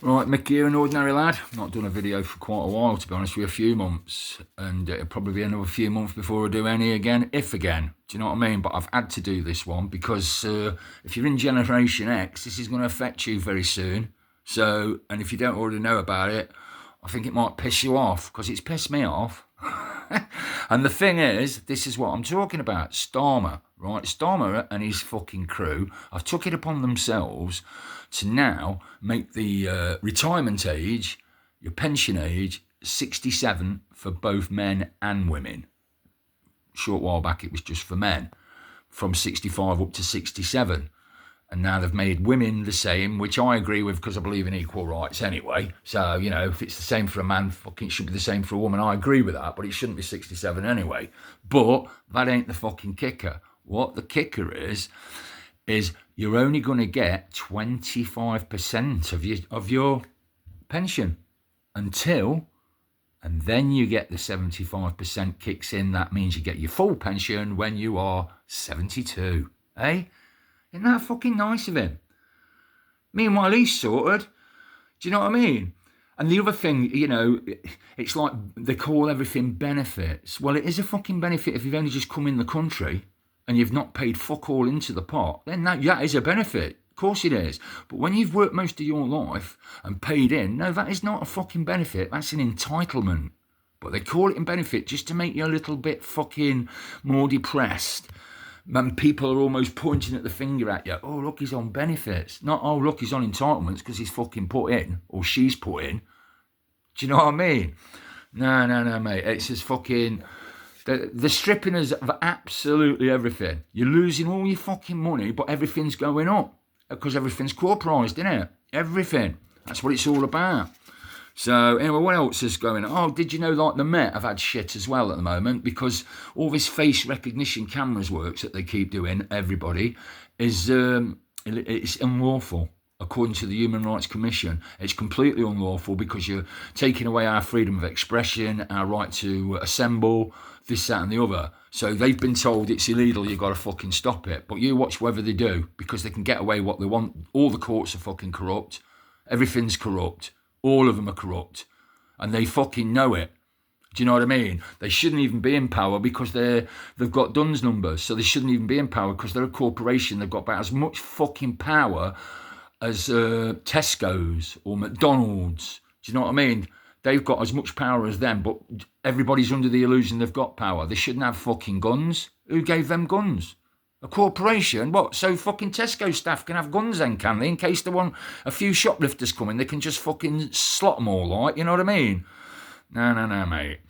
Right, Mickey here, an ordinary lad. Not done a video for quite a while, to be honest with you, a few months. And it'll probably be another few months before I do any again, if again. Do you know what I mean? But I've had to do this one because if you're in Generation X, this is going to affect you very soon. So, and if you don't already know about it, I think it might piss you off, because it's pissed me off. And the thing is, this is what I'm talking about. Starmer, right? Starmer and his fucking crew have took it upon themselves to now make the retirement age, your pension age, 67 for both men and women. Short while back it was just for men, from 65 up to 67. And now they've made women the same, which I agree with because I believe in equal rights anyway. So, you know, if it's the same for a man, fucking it should be the same for a woman. I agree with that, but it shouldn't be 67 anyway. But that ain't the fucking kicker. What the kicker is you're only going to get 25% of your pension until, and then you get the 75% kicks in. That means you get your full pension when you are 72, eh? Isn't that fucking nice of him? Meanwhile, he's sorted. Do you know what I mean? And the other thing, you know, it's like they call everything benefits. Well, it is a fucking benefit if you've only just come in the country and you've not paid fuck all into the pot. Then that is a benefit. Of course it is. But when you've worked most of your life and paid in, no, that is not a fucking benefit. That's an entitlement. But they call it a benefit just to make you a little bit fucking more depressed. And people are almost pointing at the finger at you. Oh, look, he's on benefits. Not, oh, look, he's on entitlements because he's fucking put in, or she's put in. Do you know what I mean? No, mate. It's just fucking... They're stripping us of absolutely everything. You're losing all your fucking money, but everything's going up because everything's corporised, isn't it? Everything. That's what it's all about. So, anyway, what else is going on? Oh, did you know, like, the Met have had shit as well at the moment because all this face recognition cameras works that they keep doing, everybody, is it's unlawful. According to the Human Rights Commission, it's completely unlawful because you're taking away our freedom of expression, our right to assemble, this, that and the other. So they've been told it's illegal, you've got to fucking stop it. But you watch whether they do, because they can get away what they want. All the courts are fucking corrupt. Everything's corrupt. All of them are corrupt. And they fucking know it. Do you know what I mean? They shouldn't even be in power because they've got Dunn's numbers. So they shouldn't even be in power because they're a corporation. They've got about as much fucking power as Tesco's or McDonald's. Do you know what I mean? They've got as much power as them, but everybody's under the illusion they've got power. They shouldn't have fucking guns. Who gave them guns? A corporation? What? So fucking Tesco staff can have guns then, can they? In case they want a few shoplifters coming, they can just fucking slot them all, like, you know what I mean? No, mate.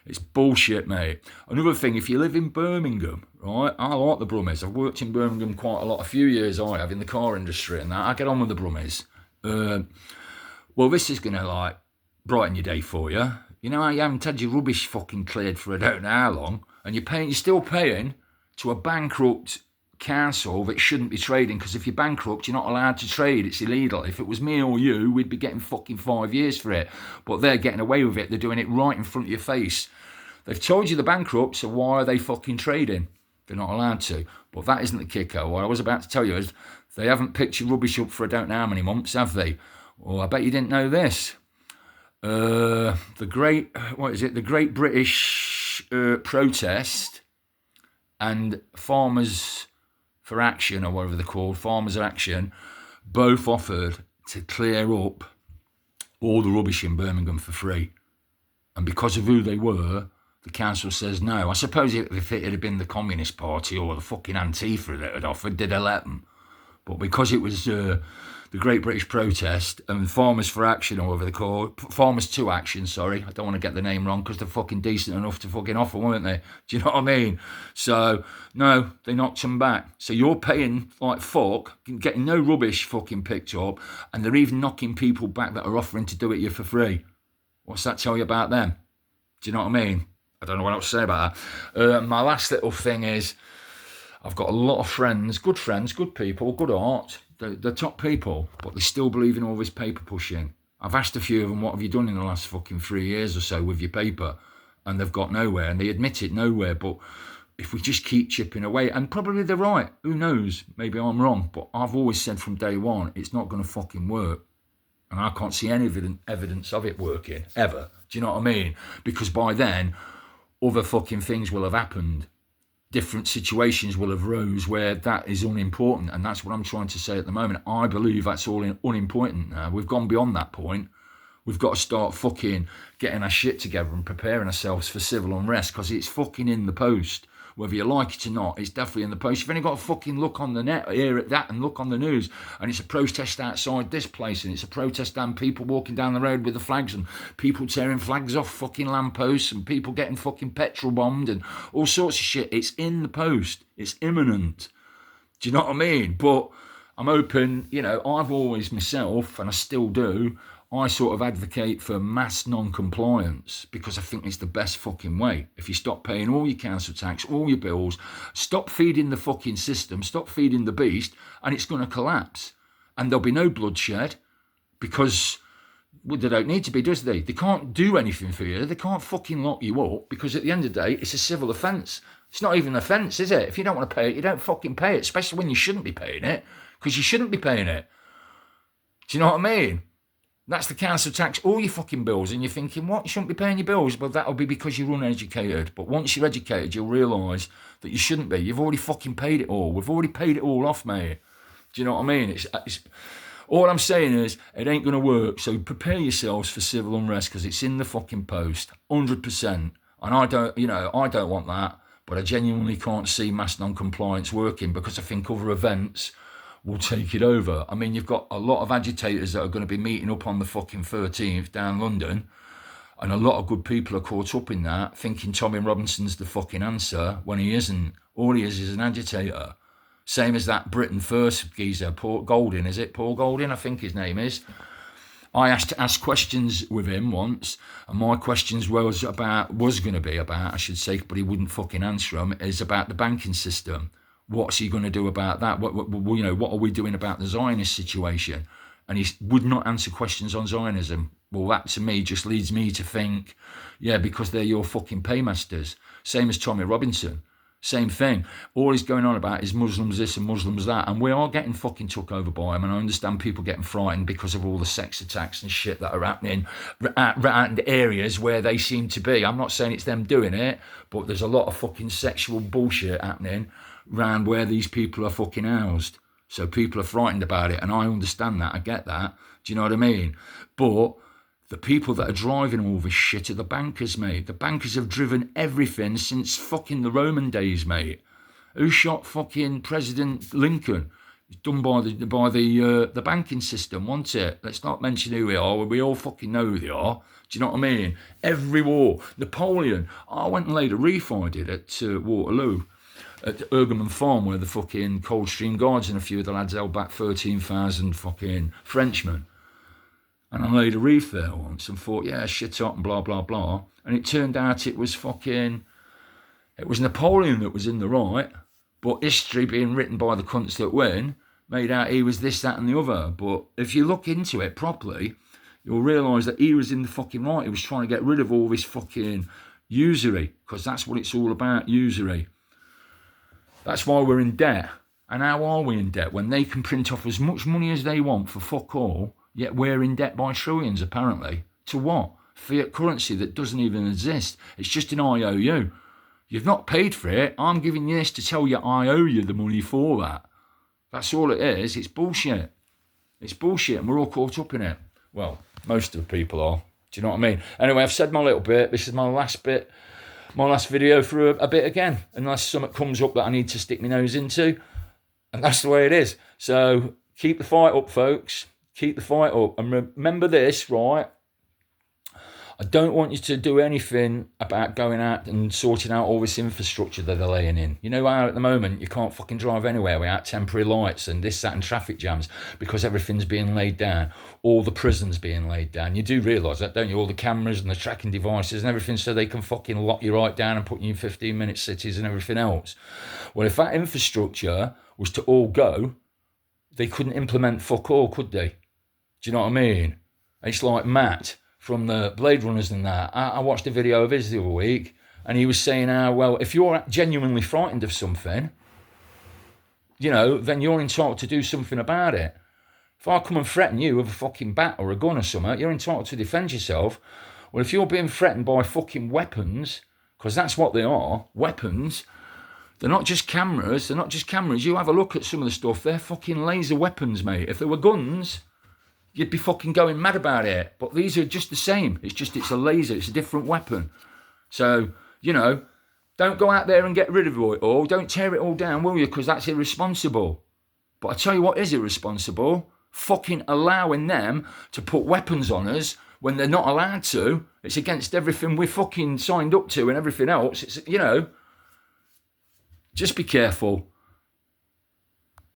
It's bullshit, mate. Another thing, if you live in Birmingham, right, I like the Brummies. I've worked in Birmingham quite a lot, a few years I have, in the car industry and that. I get on with the Brummies. Well, this is going to, like, brighten your day for you. You know how you haven't had your rubbish fucking cleared for I don't know how long, and you're still paying to a bankrupt council that shouldn't be trading, because if you're bankrupt, you're not allowed to trade. It's illegal. If it was me or you, we'd be getting fucking 5 years for it. But they're getting away with it. They're doing it right in front of your face. They've told you they're bankrupt, so why are they fucking trading? They're not allowed to. But that isn't the kicker. What I was about to tell you is they haven't picked your rubbish up for I don't know how many months, have they? Well, I bet you didn't know this. The Great British protest and Farmers for Action, or whatever they're called, Farmers Action, both offered to clear up all the rubbish in Birmingham for free. And because of who they were, the council says no. I suppose if it had been the Communist Party or the fucking Antifa that had offered, they'd have let them. But because it was the Great British Protest and Farmers for Action, or whatever they call it, Farmers to Action, sorry, I don't want to get the name wrong because they're fucking decent enough to fucking offer, weren't they? Do you know what I mean? So, no, they knocked them back. So you're paying like fuck, getting no rubbish fucking picked up, and they're even knocking people back that are offering to do it you for free. What's that tell you about them? Do you know what I mean? I don't know what else to say about that. My last little thing is, I've got a lot of friends, good people, good art. They're top people, but they still believe in all this paper pushing. I've asked a few of them, what have you done in the last fucking 3 years or so with your paper? And they've got nowhere, and they admit it, nowhere. But if we just keep chipping away, and probably they're right, who knows, maybe I'm wrong, but I've always said from day one, it's not going to fucking work. And I can't see any evidence of it working, ever. Do you know what I mean? Because by then, other fucking things will have happened. Different situations will have rose where that is unimportant. And that's what I'm trying to say at the moment. I believe that's all unimportant now. We've gone beyond that point. We've got to start fucking getting our shit together and preparing ourselves for civil unrest, because it's fucking in the post. Whether you like it or not, it's definitely in the post. You've only got to fucking look on the net, hear at that, and look on the news, and it's a protest outside this place, and it's a protest and people walking down the road with the flags, and people tearing flags off fucking lampposts, and people getting fucking petrol bombed, and all sorts of shit. It's in the post. It's imminent. Do you know what I mean? But I'm open, you know, I've always myself, and I still do, I sort of advocate for mass non-compliance, because I think it's the best fucking way. If you stop paying all your council tax, all your bills, stop feeding the fucking system, stop feeding the beast, and it's going to collapse. And there'll be no bloodshed, because well, they don't need to be, does they? They can't do anything for you. They can't fucking lock you up, because at the end of the day, it's a civil offence. It's not even an offence, is it? If you don't want to pay it, you don't fucking pay it, especially when you shouldn't be paying it, because you shouldn't be paying it. Do you know what I mean? That's the council tax, all your fucking bills, and you're thinking, what, you shouldn't be paying your bills? Well, that'll be because you're uneducated. But once you're educated, you'll realise that you shouldn't be. You've already fucking paid it all. We've already paid it all off, mate. Do you know what I mean? It's all I'm saying is, it ain't going to work. So prepare yourselves for civil unrest, because it's in the fucking post, 100%. And I don't want that, but I genuinely can't see mass non-compliance working, because I think other events will take it over. I mean, you've got a lot of agitators that are going to be meeting up on the fucking 13th down London, and a lot of good people are caught up in that, thinking Tommy Robinson's the fucking answer, when he isn't. All he is an agitator. Same as that Britain First geezer, Paul Golding, is it? Paul Golding, I think his name is. I asked to ask questions with him once, and my questions was going to be about, I should say, but he wouldn't fucking answer them, is about the banking system. What's he going to do about that? What are we doing about the Zionist situation? And he would not answer questions on Zionism. Well, that to me just leads me to think, yeah, because they're your fucking paymasters. Same as Tommy Robinson. Same thing. All he's going on about is Muslims this and Muslims that. And we are getting fucking took over by him. And I understand people getting frightened because of all the sex attacks and shit that are happening around areas where they seem to be. I'm not saying it's them doing it, but there's a lot of fucking sexual bullshit happening around where these people are fucking housed. So people are frightened about it, and I understand that, I get that. Do you know what I mean? But the people that are driving all this shit are the bankers, mate. The bankers have driven everything since fucking the Roman days, mate. Who shot fucking President Lincoln? It's done by the banking system, wasn't it? Let's not mention who they are. We all fucking know who they are. Do you know what I mean? Every war. Napoleon. I went and laid a reef, I did, at Waterloo, at Ergerman Farm, where the fucking Coldstream Guards and a few of the lads held back 13,000 fucking Frenchmen. And I laid a reef there once and thought, yeah, shit up and blah, blah, blah. And it turned out it was Napoleon that was in the right, but history being written by the cunts that win made out he was this, that and the other. But if you look into it properly, you'll realise that he was in the fucking right. He was trying to get rid of all this fucking usury, because that's what it's all about, usury. That's why we're in debt. And how are we in debt? When they can print off as much money as they want for fuck all, yet we're in debt by trillions, apparently. To what? Fiat currency that doesn't even exist. It's just an IOU. You've not paid for it. I'm giving you this to tell you I owe you the money for that. That's all it is. It's bullshit. It's bullshit, and we're all caught up in it. Well, most of the people are. Do you know what I mean? Anyway, I've said my little bit. This is my last bit. My last video for a bit again, unless something comes up that I need to stick my nose into. And that's the way it is. So keep the fight up, folks. Keep the fight up. And remember this, right? I don't want you to do anything about going out and sorting out all this infrastructure that they're laying in. You know how at the moment you can't fucking drive anywhere without temporary lights and this, that and traffic jams because everything's being laid down. All the prisons being laid down. You do realise that, don't you? All the cameras and the tracking devices and everything, so they can fucking lock you right down and put you in 15-minute cities and everything else. Well, if that infrastructure was to all go, they couldn't implement fuck all, could they? Do you know what I mean? It's like Matt from the Blade Runners and that. I watched a video of his the other week, and he was saying how, well, if you're genuinely frightened of something, you know, then you're entitled to do something about it. If I come and threaten you with a fucking bat or a gun or something, you're entitled to defend yourself. Well, if you're being threatened by fucking weapons, because that's what they are, weapons, they're not just cameras, You have a look at some of the stuff, they're fucking laser weapons, mate. If they were guns, you'd be fucking going mad about it. But these are just the same. It's a laser, it's a different weapon. So, don't go out there and get rid of it all. Don't tear it all down, will you? Because that's irresponsible. But I tell you what is irresponsible. Fucking allowing them to put weapons on us when they're not allowed to. It's against everything we're fucking signed up to and everything else. It's, just be careful.